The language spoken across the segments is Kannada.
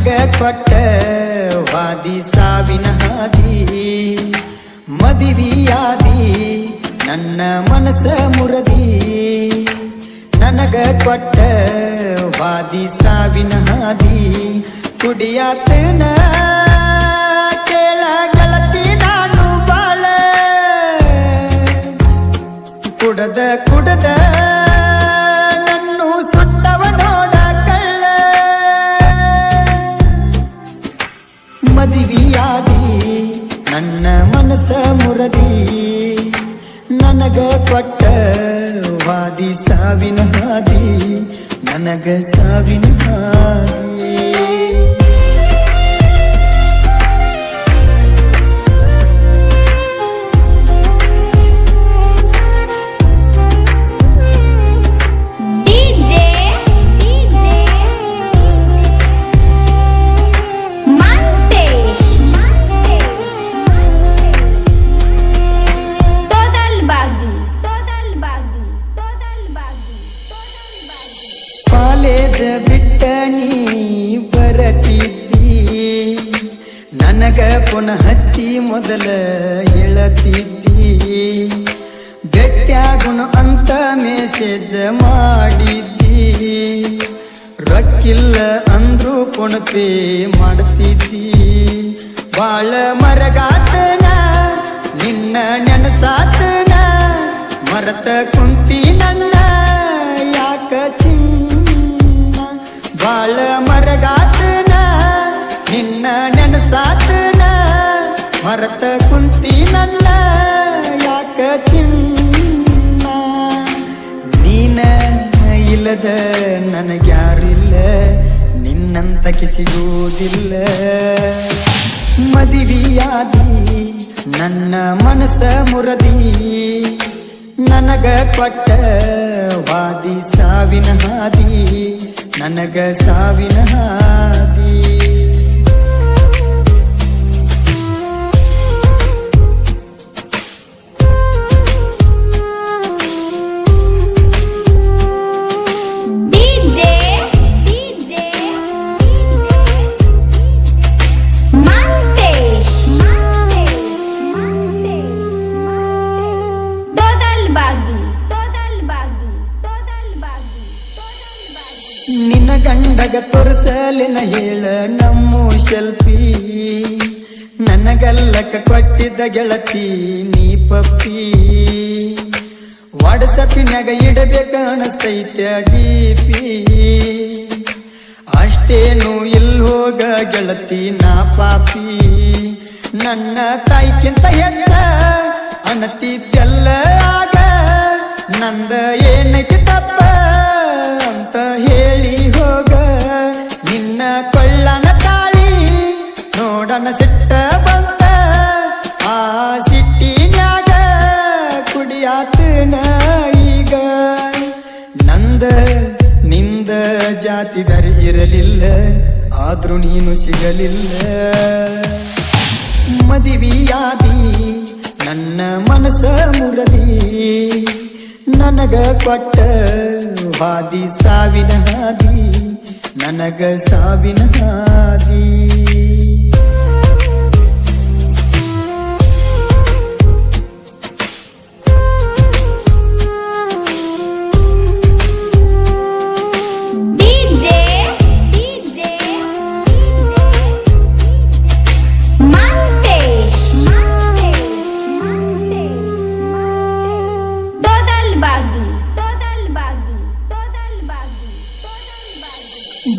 ನನಗ ಕೊಟ್ಟ ವಾದಿ ಸಾವಿನ ಹಾದಿ ಮದಿವಿಯಾದಿ ನನ್ನ ಮನಸ ಮುರದಿ ನನಗ ಕೊಟ್ಟ ವಾದಿ ಸಾವಿನ ಹಾದಿ ಕುಡಿಯಾತನ ಕೇಳ ಗೆಳತಿ ನಾನು ಬಾಳ ಕುಡದ ಕುಡದ ನನ್ನು ಸುಟ್ಟವ ನೋಡ ಕಳ್ಳ ಮದಿವಿಯಾದಿ ನನ್ನ ಮನಸ ಮುರದಿ ನನಗ ಕೊಟ್ಟ ವಾದಿ ಸಾವಿನ ಹಾದಿ ನನಗ ಸಾವಿನ ಹಾದಿ ಕಾಲೇಜ ಬಿಟ್ಟ ನೀ ಬರತಿದ್ದಿ ನನಗ ಪುನಃ ಹತ್ತಿ ಮೊದಲ ಹೇಳತಿದ್ದಿ ಬೆಟ್ಟ್ಯಾಗುಣ ಅಂತ ಮೆಸೇಜ್ ಮಾಡಿದ್ದಿ ರೊಕ್ಕಿಲ್ಲ ಅಂದ್ರು ಪುಣಪೇ ಮಾಡ್ತಿದ್ದಿ ಬಾಳ ಮರಗಾತನ ನಿನ್ನ ನೆನಸಾತನ ಮರತ ಕುಂತಿ ನನ್ನ ಯಾಕ ಬಾಳ ಮರಗಾತನ ನಿನ್ನ ನೆನಸಾತನ ಮರತ ಕುಂತಿ ನನ್ನ ಯಾಕ ಚಿನ್ನ ನೀನ ಇಲ್ಲದ ನನಗ್ಯಾರಿಲ್ಲ ನಿನ್ನಂತಕ್ಕೆ ಸಿಗುವುದಿಲ್ಲ ಮದಿವಿಯಾದಿ ನನ್ನ ಮನಸ ಮುರದಿ ನನಗ ಕೊಟ್ಟ ವಾದಿ ಸಾವಿನ ಹಾದಿ ನನಗ ಸಾವಿನ ಹಾದಿ ನಿನ್ನ ಗಂಡಗ ತೋರಿಸಲಿನ ಹೇಳ ನಮ್ಮು ಶೆಲ್ಫಿ ನನಗಲ್ಲಕ ಕೊಟ್ಟಿದ್ದ ಗೆಳತಿ ನೀ ಪಪ್ಪಿ ವಾಟ್ಸಪ್ಪಿನಾಗ ಇಡಬೇಕ ಅನಸ್ತೈತೆ ಡಿಪಿ ಅಷ್ಟೇನು ಇಲ್ಲಿ ಹೋಗ ಗೆಳತಿ ನಾ ಪಾಪಿ ನನ್ನ ತಾಯಿಗಿಂತ ಹೆಚ್ಚ ಅನತಿದ್ದೆಲ್ಲ ಆಗ ನಂದ ಏನೈತಿ ತಪ್ಪ ಅಂತ ಹೇಳಿ ಹೋಗ ನಿನ್ನ ಕೊಳ್ಳನ ತಾಳಿ ನೋಡನ ಸಿಟ್ಟ ಬಂತ ಆ ಸಿಟ್ಟಿನ್ಯಾಗ ಕುಡಿಯಾತನ ಈಗ ನಂದ ನಿಂದ ಜಾತಿ ಬೇರೆ ಇರಲಿಲ್ಲ ಆದ್ರೂ ನೀನು ಸಿಗಲಿಲ್ಲ ಮದಿವಿಯಾದಿ ನನ್ನ ಮನಸ ಮುರದಿ ನನಗ ಕೊಟ್ಟ ವಾದಿ ಸಾವಿನ ಹಾದಿ ನನಗ ಸಾವಿನ ಹಾದಿ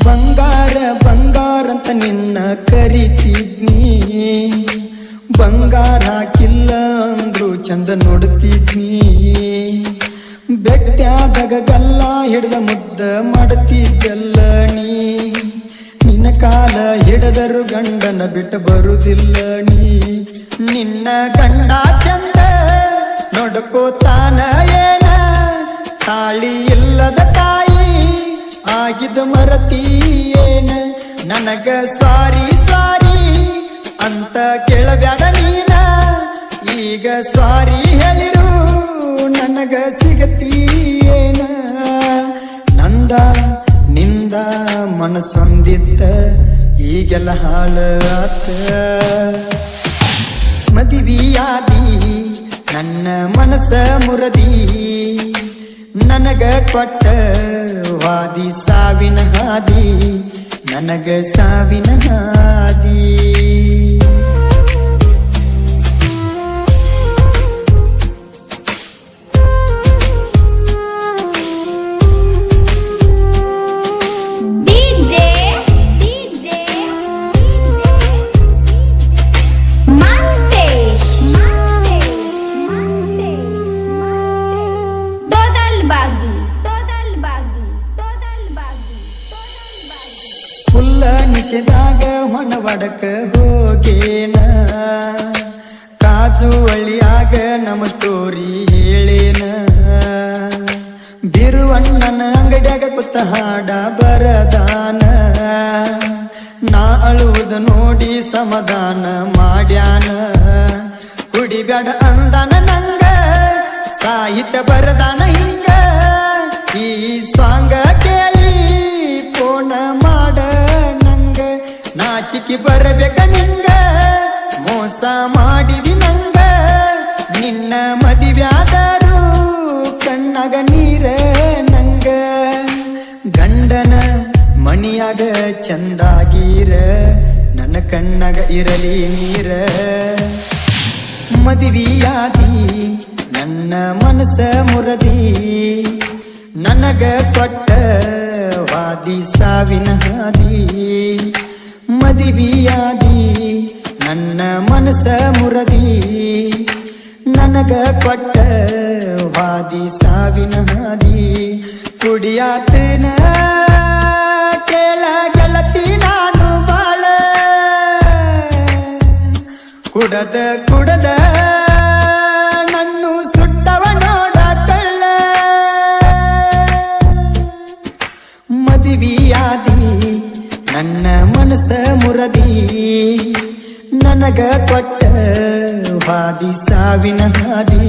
ಬಂಗಾರ ಬಂಗಾರ ಅಂತ ನಿನ್ನ ಕರಿತಿದ್ನಿ ಬಂಗಾರ ಹಾಕಿಲ್ಲ ಅಂದ್ರು ಚಂದ ನೋಡ್ತಿದ್ನಿ ಬೆಟ್ಟ್ಯಾದಾಗ ಗಲ್ಲ ಹಿಡ್ದ ಮುದ್ದ ಮಾಡ್ತಿದ್ದೆಲ್ಲ ನೀ ನಿನ್ನ ಕಾಲ ಹಿಡದರು ಗಂಡನ ಬಿಟ್ಟು ಬರುದಿಲ್ಲ ನೀ ನಿನ್ನ ಗಂಡ ಚಂದ ನೋಡ್ಕೋತಾನ ಏನ ತಾಳಿ ಇಲ್ಲದ ತಾಯಿ ಆಗಿದ್ದು ಮರತೀಯೇನ ನನಗ ಸಾರಿ ಸಾರಿ ಅಂತ ಕೇಳಬ್ಯಾಡ ನೀನ ಈಗ ಸಾರಿ ಹೇಳಿರು ನನಗ ಸಿಗತೀಯೇನ ನಂದ ನಿಂದ ಮನಸ್ಸೊಂದಿದ್ದ ಈಗೆಲ್ಲ ಹಾಳ ಆತ ಮದುವೆಯಾದಿ ನನ್ನ ಮನಸ್ಸ ಮುರದಿ ನನಗ ಕೊಟ್ಟ ವಾದಿ ಸಾವಿನ ಹಾದಿ ನನಗ ಸಾವಿನ ಹಾದಿ ಫುಲ್ಲ ನಿಷೆದಾಗ ಹೊಣವಡಕ ಹೋಗೇನ ಕಾಜು ಹಳ್ಳಿಯಾಗ ನಮ್ಮ ಸ್ಟೋರಿ ಹೇಳೇನ ಬಿರುವಣ್ಣನ ಅಂಗಡ್ಯಾಗ ಕುತ್ತ ಹಾಡ ಬರದಾನ ನಾ ಅಳುವುದು ನೋಡಿ ಸಮಾಧಾನ ಮಾಡ್ಯಾನ ಕುಡಿಬೇಡ ಅಂದಾನ ನಂಗ ಸಾಹಿತ್ಯ ಬರದಾನ ಹಿಂಗ ಈ ಸಾಂಗ ಕೇಳಿ ಫೋನ ಮಾಡ ನಂಗ ನಾಚಿಕೆ ಬರಬೇಕ ನಿಂಗ ಮೋಸ ಮಾಡಿದಿ ನಂಗ ನಿನ್ನ ಮದುವ್ಯಾದರು ಕಣ್ಣಾಗ ನೀರ ನಂಗ ಗಂಡನ ಮಣಿಯಾಗ ಚಂದಾಗೀರ ನನ್ನ ಕಣ್ಣಾಗ ಇರಲಿ ನೀರ ಮದುವೆಯಾದಿ ನನ್ನ ಮನಸ್ಸ ಮುರದಿ ನನಗ ಕೊಟ್ಟ ವಾದಿ ಸಾವಿನ ಹಾದಿ ಮದುವೆಯಾದಿ ನನ್ನ ಮನಸ್ಸ ಮುರದಿ ನನಗ ಕೊಟ್ಟ ವಾದಿ ಸಾವಿನ ಹಾದಿ ಕುಡಿಯಾತನ ಕೇಳ ಗೆಳತಿ ನಾನು ಬಾಳ ಕುಡದ ಕುಡದ ನನ್ನು ಸುಟ್ಟವ ನೋಡ ಕಳ್ಳ ಮದುವೆಯಾದಿ ನನ್ನ ಮನಸ್ಸ ಮುರದಿ ನನಗ ಕೊಟ್ಟ ವಾದಿ ಸಾವಿನ ಹಾದಿ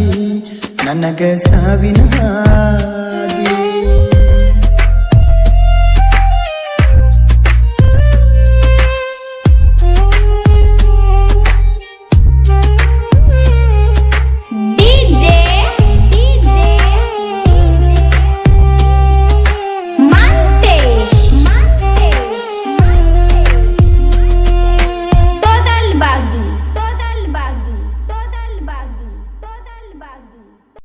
ನನಗ ಸಾವಿನ ಹಾದಿ